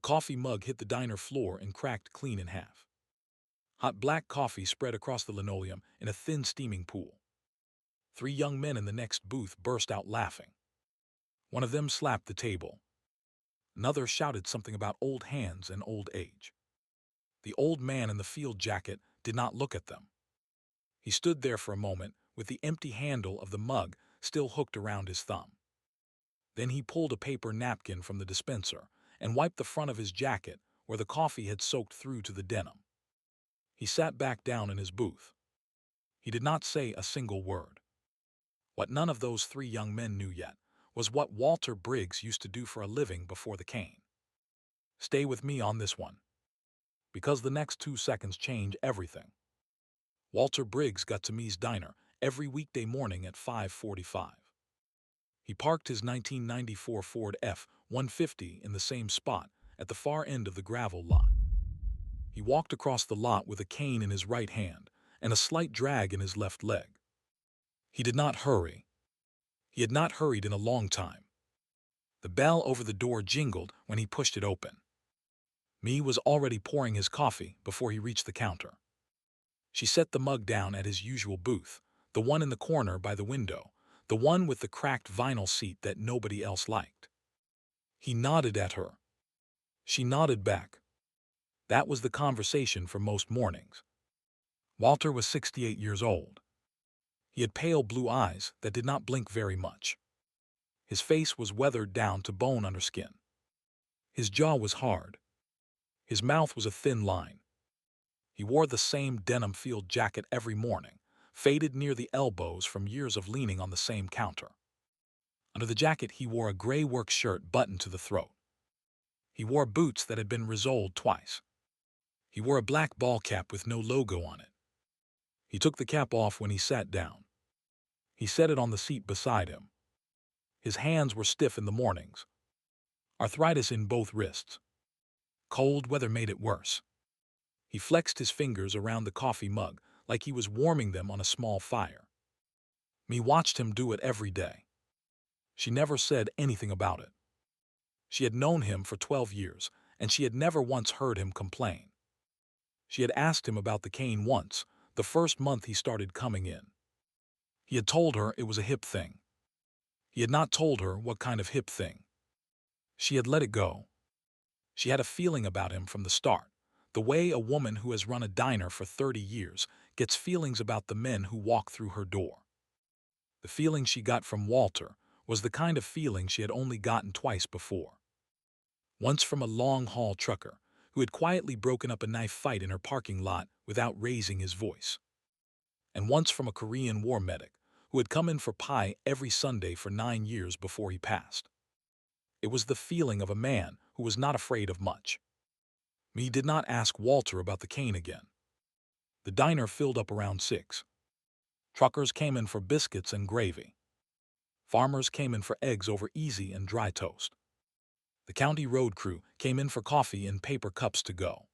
coffee mug hit the diner floor and cracked clean in half. Hot black coffee spread across the linoleum in a thin steaming pool. Three young men in the next booth burst out laughing. One of them slapped the table. Another shouted something about old hands and old age. The old man in the field jacket did not look at them. He stood there for a moment with the empty handle of the mug still hooked around his thumb. Then he pulled a paper napkin from the dispenser and wiped the front of his jacket where the coffee had soaked through to the denim. He sat back down in his booth. He did not say a single word. What none of those three young men knew yet was what Walter Briggs used to do for a living before the cane. Stay with me on this one, because the next 2 seconds change everything. Walter Briggs got to Me's diner every weekday morning at 5:45. He parked his 1994 Ford F-150 in the same spot at the far end of the gravel lot. He walked across the lot with a cane in his right hand and a slight drag in his left leg. He did not hurry. He had not hurried in a long time. The bell over the door jingled when he pushed it open. Me was already pouring his coffee before he reached the counter. She set the mug down at his usual booth, the one in the corner by the window, the one with the cracked vinyl seat that nobody else liked. He nodded at her. She nodded back. That was the conversation for most mornings. Walter was 68 years old. He had pale blue eyes that did not blink very much. His face was weathered down to bone under skin. His jaw was hard. His mouth was a thin line. He wore the same denim field jacket every morning, faded near the elbows from years of leaning on the same counter. Under the jacket he wore a gray work shirt buttoned to the throat. He wore boots that had been resoled twice. He wore a black ball cap with no logo on it. He took the cap off when he sat down. He set it on the seat beside him. His hands were stiff in the mornings. Arthritis in both wrists. Cold weather made it worse. He flexed his fingers around the coffee mug like he was warming them on a small fire. Me watched him do it every day. She never said anything about it. She had known him for 12 years, and she had never once heard him complain. She had asked him about the cane once, the first month he started coming in. He had told her it was a hip thing. He had not told her what kind of hip thing. She had let it go. She had a feeling about him from the start, the way a woman who has run a diner for 30 years gets feelings about the men who walk through her door. The feeling she got from Walter was the kind of feeling she had only gotten twice before. Once from a long-haul trucker who had quietly broken up a knife fight in her parking lot without raising his voice. And once from a Korean War medic who had come in for pie every Sunday for 9 years before he passed. It was the feeling of a man who was not afraid of much. Me did not ask Walter about the cane again. The diner filled up around 6. Truckers came in for biscuits and gravy. Farmers came in for eggs over easy and dry toast. The county road crew came in for coffee in paper cups to go.